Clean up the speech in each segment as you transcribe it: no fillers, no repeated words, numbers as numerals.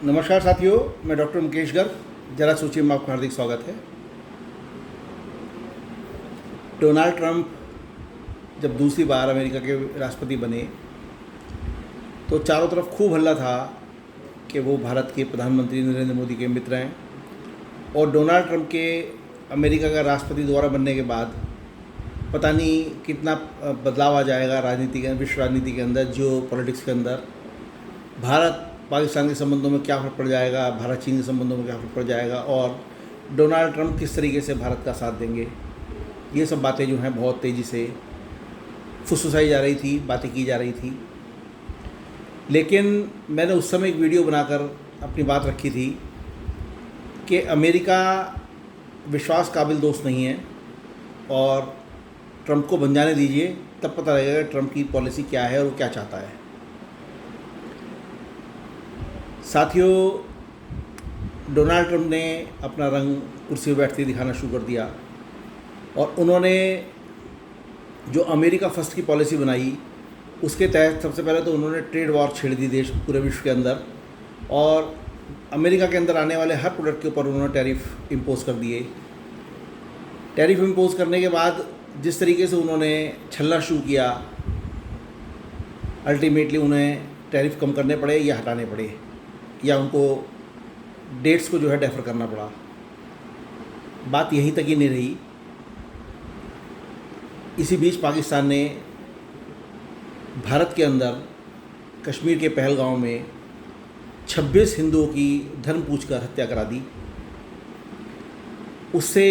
नमस्कार साथियों, मैं डॉक्टर मुकेश गर्ग। जरा सोचिए में आपका हार्दिक स्वागत है। डोनाल्ड ट्रंप जब दूसरी बार अमेरिका के राष्ट्रपति बने तो चारों तरफ खूब हल्ला था कि वो भारत के प्रधानमंत्री नरेंद्र मोदी के मित्र हैं। और डोनाल्ड ट्रंप के अमेरिका का राष्ट्रपति दोबारा बनने के बाद पता नहीं कितना बदलाव आ जाएगा राजनीति के, विश्व राजनीति के अंदर, जियो पॉलिटिक्स के अंदर। भारत पाकिस्तान के संबंधों में क्या फ़र्क पड़ जाएगा, भारत चीन के संबंधों में क्या फ़र्क पड़ जाएगा, और डोनाल्ड ट्रंप किस तरीके से भारत का साथ देंगे। ये सब बातें जो हैं बहुत तेज़ी से फुसफुसाई जा रही थी, बातें की जा रही थी। लेकिन मैंने उस समय एक वीडियो बनाकर अपनी बात रखी थी कि अमेरिका विश्वास काबिल दोस्त नहीं है और ट्रंप को बन जाने दीजिए, तब पता लगेगा ट्रंप की पॉलिसी क्या है और वो क्या चाहता है। साथियों, डोनाल्ड ट्रंप ने अपना रंग कुर्सी पर बैठते दिखाना शुरू कर दिया और उन्होंने जो अमेरिका फर्स्ट की पॉलिसी बनाई उसके तहत सबसे पहले तो उन्होंने ट्रेड वॉर छेड़ दी देश पूरे विश्व के अंदर, और अमेरिका के अंदर आने वाले हर प्रोडक्ट के ऊपर उन्होंने टैरिफ इम्पोज़ कर दिए। टैरिफ इम्पोज़ करने के बाद जिस तरीके से उन्होंने छलना शुरू किया, अल्टीमेटली उन्हें टैरिफ कम करने पड़े या हटाने पड़े, या उनको डेट्स को जो है डेफर करना पड़ा। बात यहीं तक ही नहीं रही। इसी बीच पाकिस्तान ने भारत के अंदर कश्मीर के पहलगांव में 26 हिंदुओं की धर्म पूछकर हत्या करा दी। उससे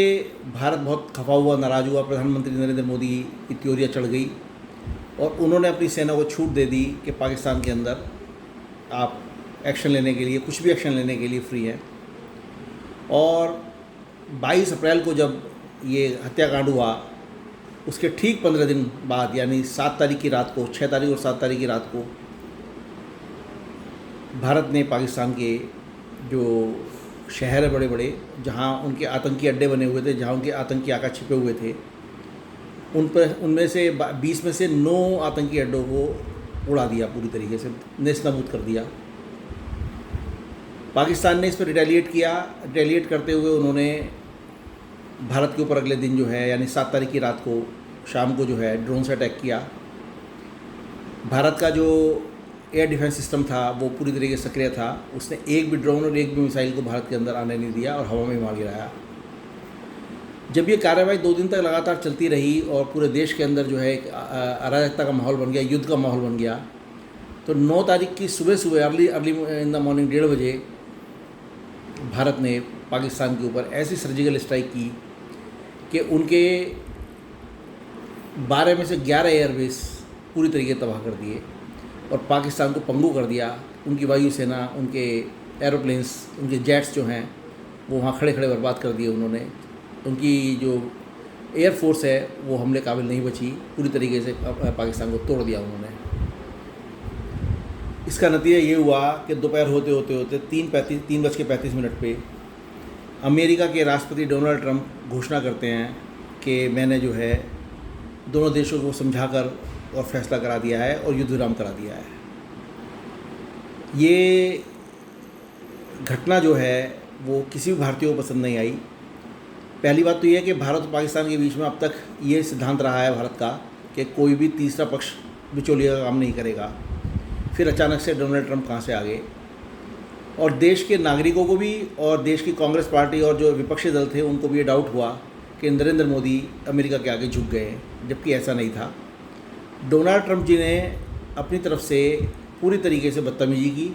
भारत बहुत खफा हुआ, नाराज़ हुआ। प्रधानमंत्री नरेंद्र मोदी की त्योरियाँ चढ़ गई और उन्होंने अपनी सेना को छूट दे दी कि पाकिस्तान के अंदर आप एक्शन लेने के लिए, कुछ भी एक्शन लेने के लिए फ्री हैं। और 22 अप्रैल को जब ये हत्याकांड हुआ, उसके ठीक 15 दिन बाद, यानी 7 तारीख की रात को, 6 तारीख और 7 तारीख की रात को, भारत ने पाकिस्तान के जो शहर है बड़े बड़े, जहाँ उनके आतंकी अड्डे बने हुए थे, जहाँ उनके आतंकी आका छिपे हुए थे, उनमें से 20 में से 9 आतंकी अड्डों को उड़ा दिया, पूरी तरीके से नेस्त नाबूद कर दिया। पाकिस्तान ने इस पर रिटेलिएट किया। रिटेलिएट करते हुए उन्होंने भारत के ऊपर अगले दिन जो है, यानी 7 तारीख की रात को शाम को जो है, ड्रोन से अटैक किया। भारत का जो एयर डिफेंस सिस्टम था वो पूरी तरीके से सक्रिय था। उसने एक भी ड्रोन और एक भी मिसाइल को भारत के अंदर आने नहीं दिया और हवा में मार गिराया। जब ये कार्रवाई 2 दिन तक लगातार चलती रही और पूरे देश के अंदर जो है एक अराजकता का माहौल बन गया, युद्ध का माहौल बन गया, तो 9 तारीख की सुबह अर्ली इन द मॉर्निंग 1:30 बजे भारत ने पाकिस्तान के ऊपर ऐसी सर्जिकल स्ट्राइक की कि उनके 12 में से 11 एयरबेस पूरी तरीके तबाह कर दिए और पाकिस्तान को पंगु कर दिया। उनकी वायुसेना, उनके एरोप्लेन्स, उनके जेट्स जो हैं वो वहाँ खड़े खड़े बर्बाद कर दिए उन्होंने। उनकी जो एयरफोर्स है वो हमले काबिल नहीं बची, पूरी तरीके से पाकिस्तान को तोड़ दिया उन्होंने। इसका नतीजा ये हुआ कि दोपहर होते होते 3:35 पे अमेरिका के राष्ट्रपति डोनाल्ड ट्रंप घोषणा करते हैं कि मैंने जो है दोनों देशों को समझाकर और फैसला करा दिया है और युद्ध विराम करा दिया है। ये घटना जो है वो किसी भी भारतीय को पसंद नहीं आई। पहली बात तो ये है कि भारत और पाकिस्तान के बीच में अब तक ये सिद्धांत रहा है भारत का कि कोई भी तीसरा पक्ष बिचौलिया का काम नहीं करेगा। फिर अचानक से डोनाल्ड ट्रंप कहाँ से आ गए, और देश के नागरिकों को भी और देश की कांग्रेस पार्टी और जो विपक्षी दल थे उनको भी ये डाउट हुआ कि नरेंद्र मोदी अमेरिका के आगे झुक गए, जबकि ऐसा नहीं था। डोनाल्ड ट्रंप जी ने अपनी तरफ से पूरी तरीके से बदतमीजी की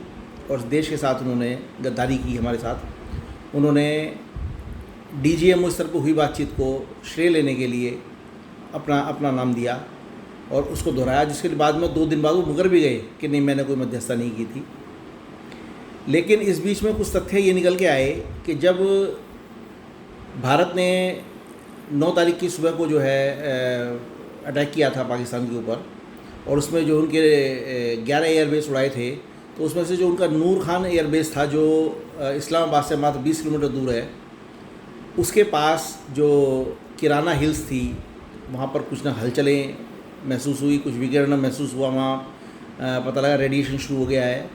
और देश के साथ उन्होंने गद्दारी की। हमारे साथ उन्होंने DGMO स्तर पर हुई बातचीत को श्रेय लेने के लिए अपना नाम दिया और उसको दोहराया, जिसके बाद में 2 दिन बाद वो मुकर भी गए कि नहीं, मैंने कोई मध्यस्थता नहीं की थी। लेकिन इस बीच में कुछ तथ्य ये निकल के आए कि जब भारत ने 9 तारीख की सुबह को जो है अटैक किया था पाकिस्तान के ऊपर, और उसमें जो उनके 11 एयरबेस उड़ाए थे, तो उसमें से जो उनका नूर खान एयरबेस था जो इस्लामाबाद से मात्र 20 किलोमीटर दूर है, उसके पास जो किराना हिल्स थी वहाँ पर कुछ ना हलचलें महसूस हुई, कुछ विकिरण महसूस हुआ, वहाँ पता लगा रेडिएशन शुरू हो गया है।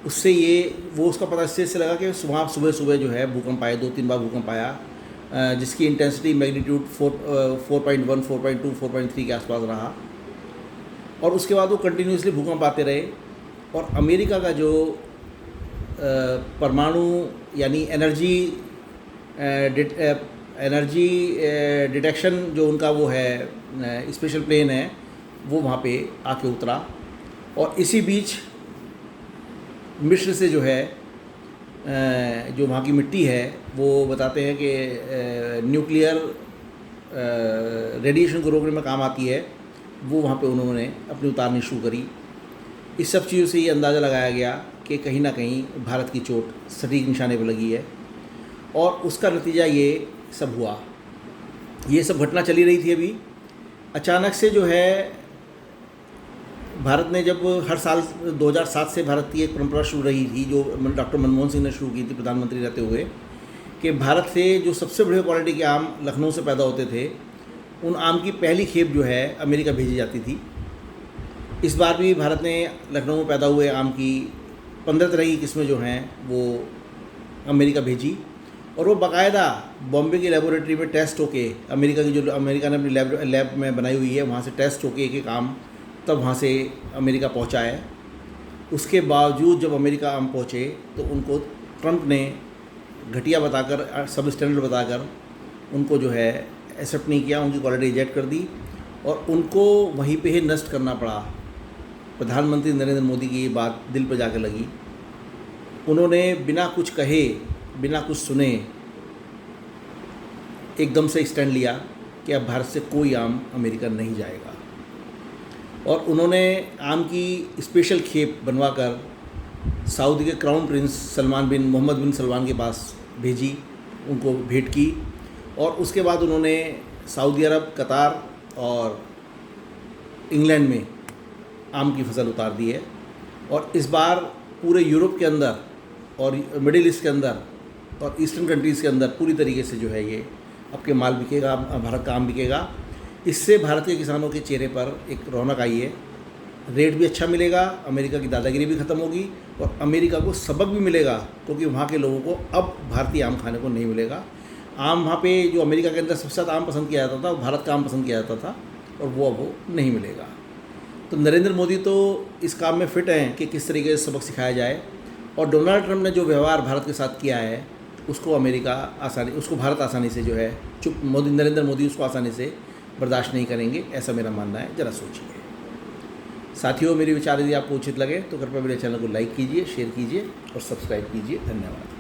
उससे वो उसका पता इससे लगा कि सुबह सुबह जो है भूकंप आया, 2-3 बार भूकंप आया, जिसकी इंटेंसिटी मैग्नीट्यूड 4.1, 4.2, 4.3 के आसपास रहा। और उसके बाद वो कंटिन्यूसली भूकंप आते रहे। और अमेरिका का जो परमाणु यानी एनर्जी डिटेक्शन जो उनका वो है स्पेशल प्लेन है, वो वहाँ पे आके उतरा। और इसी बीच मिस्र से जो है जो वहाँ की मिट्टी है वो बताते हैं कि न्यूक्लियर रेडिएशन को रोकने में काम आती है, वो वहाँ पे उन्होंने अपनी उतारनी शुरू करी। इस सब चीज़ों से ये अंदाज़ा लगाया गया कि कहीं ना कहीं भारत की चोट सटीक निशाने पर लगी है। और उसका नतीजा ये सब हुआ। ये सब घटना चली रही थी। अभी अचानक से जो है भारत ने, जब हर साल 2007 से भारत की एक परंपरा शुरू रही थी जो डॉक्टर मनमोहन सिंह ने शुरू की थी प्रधानमंत्री रहते हुए, कि भारत से जो सबसे बढ़िया क्वालिटी के आम लखनऊ से पैदा होते थे, उन आम की पहली खेप जो है अमेरिका भेजी जाती थी। इस बार भी भारत ने लखनऊ में पैदा हुए आम की 15 तरह की किस्में जो हैं वो अमेरिका भेजी। और वो बाकायदा बॉम्बे की लेबोरेटरी में टेस्ट होके, अमेरिका ने अपनी लैब में बनाई हुई है, वहाँ से टेस्ट होके एक एक आम तब वहाँ से अमेरिका पहुँचा है। उसके बावजूद जब अमेरिका आम पहुँचे तो उनको ट्रंप ने घटिया बताकर, सब स्टैंडर्ड बताकर उनको जो है एक्सेप्ट नहीं किया, उनकी क्वालिटी रिजेक्ट कर दी और उनको वहीं पे ही नष्ट करना पड़ा। प्रधानमंत्री नरेंद्र मोदी की ये बात दिल पर जाकर लगी। उन्होंने बिना कुछ कहे, बिना कुछ सुने एकदम से स्टैंड लिया कि अब भारत से कोई आम अमेरिका नहीं जाएगा। और उन्होंने आम की स्पेशल खेप बनवाकर सऊदी के क्राउन प्रिंस मोहम्मद बिन सलमान के पास भेजी, उनको भेंट की। और उसके बाद उन्होंने सऊदी अरब, कतार और इंग्लैंड में आम की फसल उतार दी है। और इस बार पूरे यूरोप के अंदर और मिडिल ईस्ट के अंदर और ईस्टर्न कंट्रीज़ के अंदर पूरी तरीके से जो है ये अब के माल बिकेगा, भारत का आम बिकेगा। इससे भारत के किसानों के चेहरे पर एक रौनक आई है, रेट भी अच्छा मिलेगा, अमेरिका की दादागिरी भी ख़त्म होगी और अमेरिका को सबक भी मिलेगा, क्योंकि वहाँ के लोगों को अब भारतीय आम खाने को नहीं मिलेगा। आम वहाँ पे जो अमेरिका के अंदर सबसे ज़्यादा आम पसंद किया जाता था, वो भारत का आम पसंद किया जाता था और वो अब नहीं मिलेगा। तो नरेंद्र मोदी तो इस काम में फ़िट हैं कि किस तरीके से सबक सिखाया जाए। और डोनाल्ड ट्रंप ने जो व्यवहार भारत के साथ किया है उसको भारत आसानी से जो है नरेंद्र मोदी उसको आसानी से बर्दाश्त नहीं करेंगे, ऐसा मेरा मानना है। ज़रा सोचिए। साथियों, मेरे विचार यदि आपको उचित लगे तो कृपया मेरे चैनल को लाइक कीजिए, शेयर कीजिए और सब्सक्राइब कीजिए। धन्यवाद।